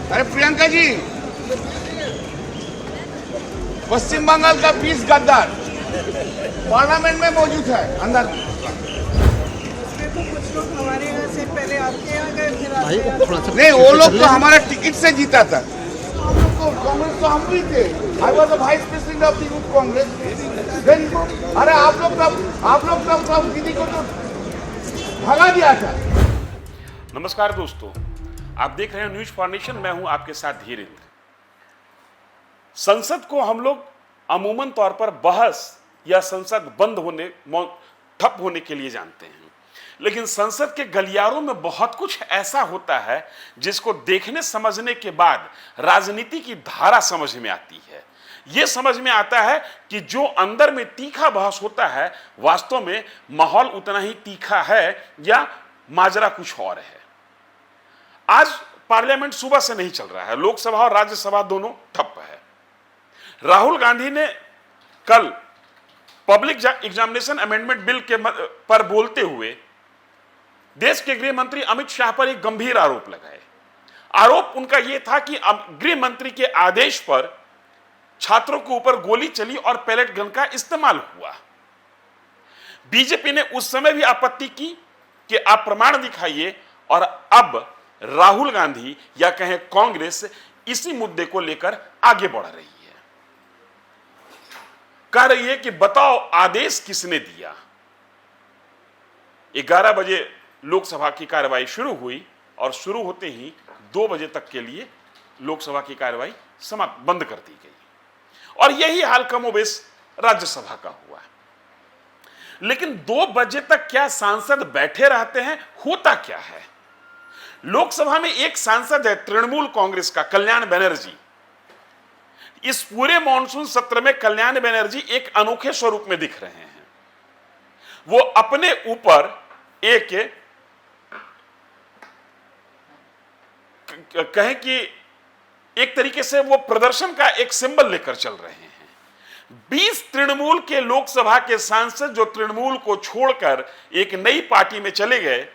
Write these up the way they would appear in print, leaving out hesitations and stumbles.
अरे प्रियंका जी, पश्चिम बंगाल का 20 गद्दार पार्लियामेंट में मौजूद है अंदर। तो कुछ लोग हमारे यहाँ से पहले आपके यहाँ गए, फिर आपके यहाँ से। नहीं, वो लोग तो हमारा टिकट से जीता था। हम लोग को कांग्रेस तो हम भी थे। I was the vice president of the youth Congress. अरे आप लोग तब दीदी को तो भगा दिया था। नमस्कार दोस्तों, आप देख रहे हैं न्यूज फॉर नेशन। मैं हूं आपके साथ धीरेन्द्र। संसद को हम लोग अमूमन तौर पर बहस या संसद बंद होने ठप होने के लिए जानते हैं, लेकिन संसद के गलियारों में बहुत कुछ ऐसा होता है जिसको देखने समझने के बाद राजनीति की धारा समझ में आती है। यह समझ में आता है कि जो अंदर में तीखा बहस होता है, वास्तव में माहौल उतना ही तीखा है या माजरा कुछ और है। आज पार्लियामेंट सुबह से नहीं चल रहा है, लोकसभा और राज्यसभा दोनों ठप है। राहुल गांधी ने कल पब्लिक एग्जामिनेशन अमेंडमेंट बिल के पर बोलते हुए देश के गृह मंत्री अमित शाह पर एक गंभीर आरोप लगाए। आरोप उनका यह था कि गृह मंत्री के आदेश पर छात्रों के ऊपर गोली चली और पैलेट गन का इस्तेमाल हुआ। बीजेपी ने उस समय भी आपत्ति की कि आप प्रमाण दिखाइए, और अब राहुल गांधी या कहें कांग्रेस इसी मुद्दे को लेकर आगे बढ़ रही है। कह रही है कि बताओ आदेश किसने दिया। 11 बजे लोकसभा की कार्रवाई शुरू हुई और शुरू होते ही 2 बजे तक के लिए लोकसभा की कार्रवाई समाप्त बंद कर दी गई। और यही हाल कमोबेश राज्यसभा का हुआ। लेकिन 2 बजे तक क्या सांसद बैठे रहते हैं? होता क्या है? लोकसभा में एक सांसद है तृणमूल कांग्रेस का, कल्याण बनर्जी। इस पूरे मॉनसून सत्र में कल्याण बनर्जी एक अनोखे स्वरूप में दिख रहे हैं। वो अपने ऊपर एक कहें कि एक तरीके से वो प्रदर्शन का एक सिंबल लेकर चल रहे हैं। 20 तृणमूल के लोकसभा के सांसद जो तृणमूल को छोड़कर एक नई पार्टी में चले गए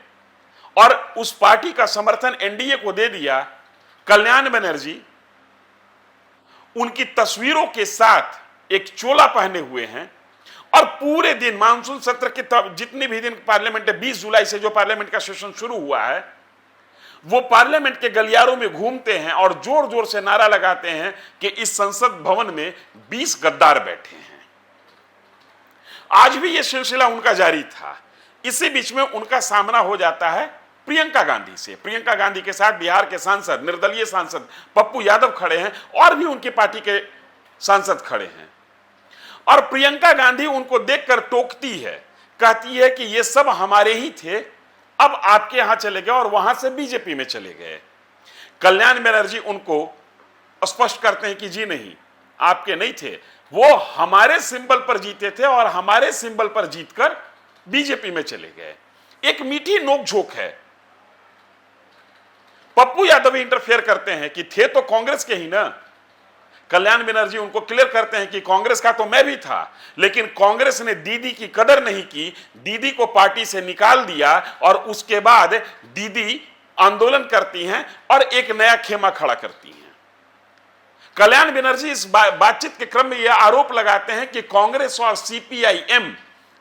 और उस पार्टी का समर्थन एनडीए को दे दिया, कल्याण बनर्जी उनकी तस्वीरों के साथ एक चोला पहने हुए हैं और पूरे दिन मानसून सत्र के जितने भी दिन पार्लियामेंट 20 जुलाई से जो पार्लियामेंट का सेशन शुरू हुआ है, वो पार्लियामेंट के गलियारों में घूमते हैं और जोर जोर से नारा लगाते हैं कि इस संसद भवन में 20 गद्दार बैठे हैं। आज भी यह सिलसिला उनका जारी था। इसी बीच में उनका सामना हो जाता है प्रियंका गांधी से। प्रियंका गांधी के साथ बिहार के सांसद, निर्दलीय सांसद पप्पू यादव खड़े हैं और भी उनकी पार्टी के सांसद खड़े हैं। और प्रियंका गांधी उनको देखकर टोकती है, कहती है कि ये सब हमारे ही थे, अब आपके यहां चले गए और वहां से बीजेपी में चले गए। कल्याण बनर्जी उनको स्पष्ट करते हैं कि जी नहीं, आपके नहीं थे, वो हमारे सिंबल पर जीते थे और हमारे सिंबल पर जीतकर बीजेपी में चले गए। एक मीठी नोकझोंक है। पप्पू यादव इंटरफेयर करते हैं कि थे तो कांग्रेस के ही ना। कल्याण बनर्जी उनको क्लियर करते हैं कि कांग्रेस का तो मैं भी था, लेकिन कांग्रेस ने दीदी की कदर नहीं की, दीदी को पार्टी से निकाल दिया और उसके बाद दीदी आंदोलन करती हैं और एक नया खेमा खड़ा करती हैं। कल्याण बनर्जी इस बातचीत के क्रम में यह आरोप लगाते हैं कि कांग्रेस और सीपीआईएम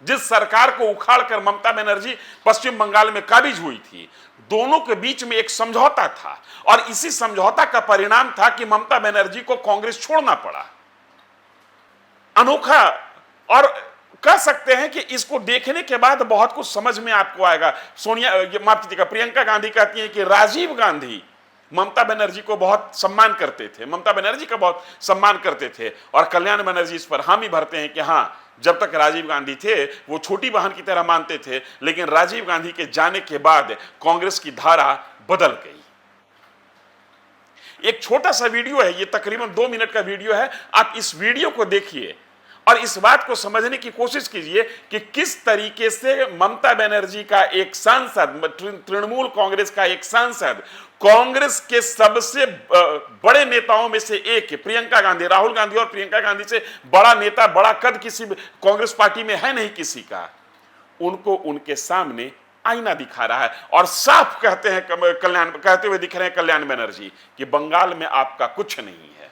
जिस सरकार को उखाड़कर ममता बनर्जी पश्चिम बंगाल में काबिज हुई थी, दोनों के बीच में एक समझौता था और इसी समझौता का परिणाम था कि ममता बनर्जी को कांग्रेस छोड़ना पड़ा। अनोखा, और कह सकते हैं कि इसको देखने के बाद बहुत कुछ समझ में आपको आएगा। प्रियंका गांधी कहती हैं कि राजीव गांधी ममता बनर्जी को बहुत सम्मान करते थे, ममता बनर्जी का बहुत सम्मान करते थे, और कल्याण बनर्जी इस पर हामी भरते हैं कि हाँ, जब तक राजीव गांधी थे वो छोटी बहन की तरह मानते थे, लेकिन राजीव गांधी के जाने के बाद कांग्रेस की धारा बदल गई। एक छोटा सा वीडियो है, ये तकरीबन 2 मिनट का वीडियो है। आप इस वीडियो को देखिए और इस बात को समझने की कोशिश कीजिए कि किस तरीके से ममता बनर्जी का एक सांसद, तृणमूल कांग्रेस का एक सांसद, कांग्रेस के सबसे बड़े नेताओं में से एक प्रियंका गांधी, राहुल गांधी और प्रियंका गांधी से बड़ा नेता, बड़ा कद किसी कांग्रेस पार्टी में है नहीं किसी का, उनको उनके सामने आईना दिखा रहा है और साफ कहते हैं कहते हुए दिख रहे हैं कल्याण बनर्जी कि बंगाल में आपका कुछ नहीं है,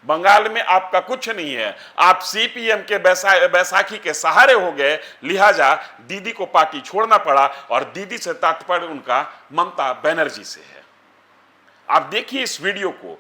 बंगाल में आपका कुछ नहीं है, आप सीपीएम के बैसाखी के सहारे हो गए, लिहाजा दीदी को पार्टी छोड़ना पड़ा और दीदी से तात्पर्य उनका ममता बनर्जी से है। आप देखिए इस वीडियो को,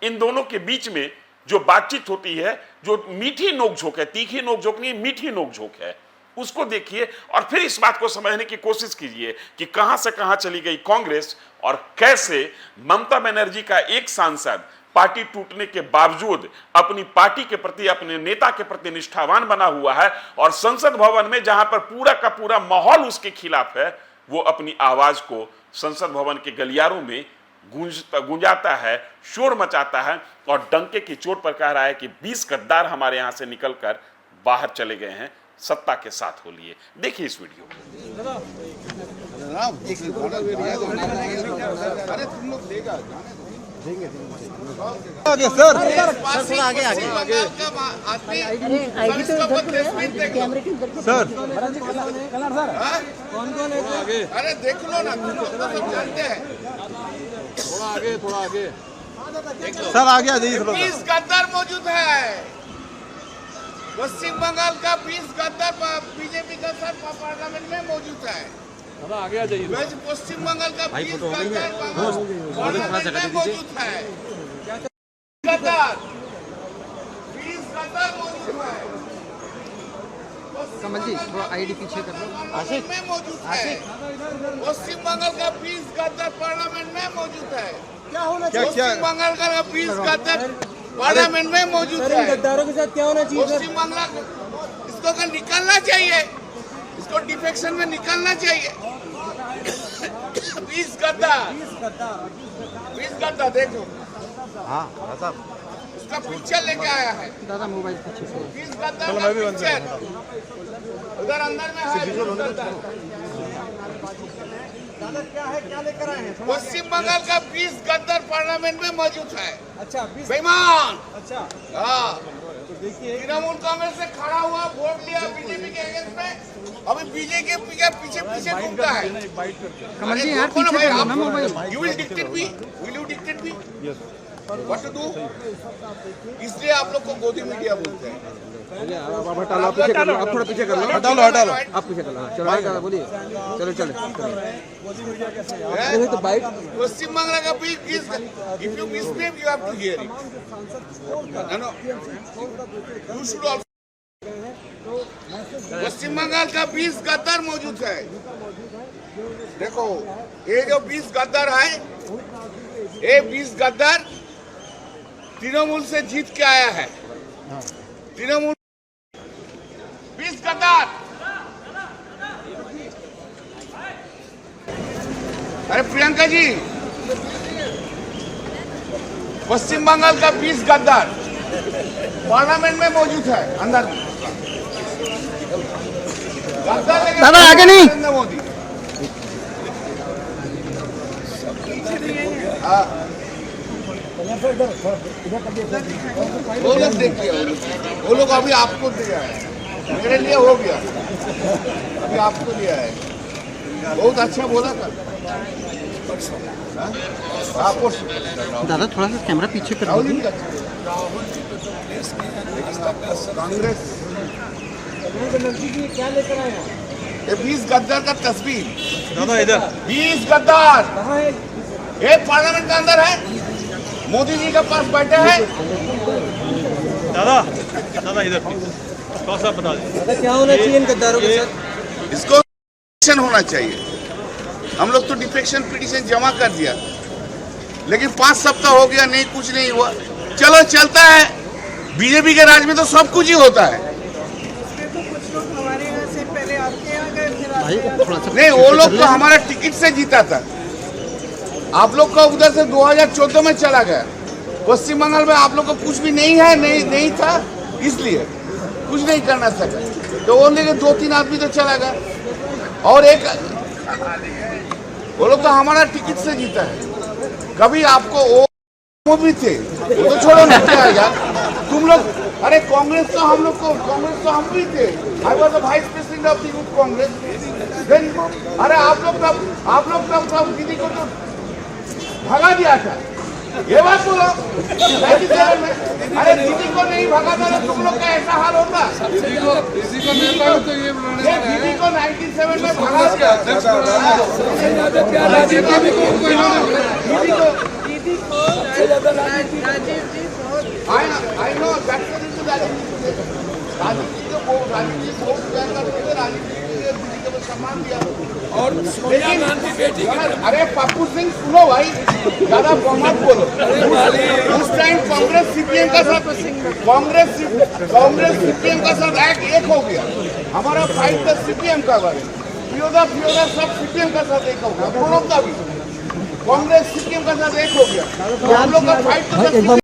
इन दोनों के बीच में जो बातचीत होती है, जो मीठी नोकझोंक है, तीखी नोकझोंक नहीं, मीठी नोकझोंक है, उसको देखिए और फिर इस बात को समझने की कोशिश कीजिए कि कहां से कहां चली गई कांग्रेस और कैसे ममता बनर्जी का एक सांसद पार्टी टूटने के बावजूद अपनी पार्टी के प्रति, अपने नेता के प्रति निष्ठावान बना हुआ है और संसद भवन में जहां पर पूरा का पूरा माहौल उसके खिलाफ है, वो अपनी आवाज को संसद भवन के गलियारों में गूंजाता है, शोर मचाता है और डंके की चोट पर कह रहा है कि 20 गद्दार हमारे यहां से निकलकर बाहर चले गए हैं, सत्ता के साथ हो लिए। देखिए इस वीडियो को। अरे तुम लोग देगा आगे सर, आगे आगे आगे सर कौन कौन है? अरे देख लो ना, तुम लोग तो सब जानते हैं। थोड़ा आगे सर, आगे आ जाइए। 20 गद्दार मौजूद है। पश्चिम बंगाल का 20 गद्दार बीजेपी का सर पार्लियामेंट में मौजूद है। आगे आ जाइए। पश्चिम बंगाल का 20 गद्दार पार्लियामेंट में मौजूद है। गद्दार 20 गद्दार मौजूद है। कमल जी थोड़ा आईडी पीछे कर लो। में मौजूद है। पश्चिम बंगाल का 20 गद्दार पार्लियामेंट में मौजूद है। क्या होना पश्चिम बंगाल का 20 गद्दार पार्लियामेंट में मौजूद है। गद्दारों के साथ क्या होना चाहिए? पश्चिम बंगाल इसको का निकालना चाहिए, इसको डिफेक्शन में निकालना चाहिए। 20 गद्दार देखो, हाँ साहब, इसका पिक्चर लेके आया है। दादा मोबाइल पीछे से 20 गद्दार का पिक्चर उधर अंदर में है। 20 गद्दार क्या है, क्या लेकर आए हैं? पश्चिम बंगाल का 20 गद्दार पार्लियामेंट में मौजूद है। अच्छा बेईमान। अच्छा, हाँ, तो देखिए तृणमूल कांग्रेस से खड़ा हुआ, वोट लिया बीजेपी के अगेंस्ट में, अभी बीजेपी के पीछे पीछे घूमता है। कमल जी यार पीछे कर लो ना mobile. You will dictate me? Will you dictate me? Yes. What to do? इसलिए आप लोग को गोदी मीडिया बोलते हैं। आप हटा लो, आप पीछे कर लो, आप थोड़ा पीछे कर लो, हटा लो आप पीछे कर लो। चलो आगे बोलिए, चलो नहीं तो बाइट। पश्चिम बंगाल का भी if you misbehave you have to hear it. No. You should also. पश्चिम बंगाल का 20 गद्दार मौजूद है। देखो ये जो 20 गद्दार है, ये 20 गद्दार तृणमूल से जीत के आया है। तृणमूल 20 गद्दार। अरे प्रियंका जी, पश्चिम बंगाल का 20 गद्दार पार्लियामेंट में मौजूद है। अंदर दादा आगे नहीं। नरेंद्र मोदी वो लोग देखिए, वो लोग अभी आपको दिया है, मेरे लिए हो गया, अभी आपको दिया है। बहुत अच्छा बोला था। दादा थोड़ा सा कैमरा पीछे कर लो। कांग्रेस क्या लेकर आए हैं? ये 20 गद्दार का तस्वीर, दादा इधर 20 गद्दार कहाँ है? ये पार्लियामेंट के अंदर है, मोदी जी के पास बैठे हैं। दादा इधर थोड़ा सा बता दीजिए। दादा क्या होना चाहिए इन गद्दारों के साथ? इसको डिफेक्शन होना चाहिए। हम लोग तो डिफेक्शन पिटीशन जमा कर दिया, लेकिन 5 सप्ताह हो गया, नहीं कुछ नहीं हुआ। चलो चलता है, बीजेपी के राज में तो सब कुछ ही होता है। कुछ लोग हमारे यहाँ से पहले आपके यहाँ गए, फिर नहीं, वो लोग तो हमारा टिकट से जीता था। आप लोग का उधर से 2014 में चला गया। पश्चिम बंगाल में आप लोग को कुछ भी नहीं है, नहीं था, इसलिए कुछ नहीं करना सका। तो वो लेके 2-3 आदमी तो चला गया और एक वो लोग तो हमारा टिकट से जीता है। कभी आपको वो भी थे, वो तो छोड़ो ना, क्या यार तुम लोग अरे कांग्रेस तो हम लोग को, कांग्रेस तो हम भी थे। I was vice president of the youth Congress. Then अरे आप लोग तब दीदी को तो भगा दिया था, ये बात बोलो 97 में। अरे दीदी को नहीं भगा था तो तुम लोग का ऐसा हाल होता। किसी को नेता तो ये दीदी को 97 में भगा दिया। दीदी को राजीव जी बहुत I know that's the reason Rajiv जी को बहुत प्यार करते थे। राजीव जी ने दीदी को सम्मान दिया। और सोनिया गांधी बेटी अरे पप्पू सिंह सुनो भाई, ज्यादा मत बोलो। उस टाइम कांग्रेस सीपीएम का साथ एक हो गया। हमारा फाइट था सीपीएम का बारे में, फिरोजा सब सीपीएम का साथ एक हो गया। दोनों का भी कांग्रेस सीपीएम का साथ एक हो गया। तो हम लोग का फाइट तो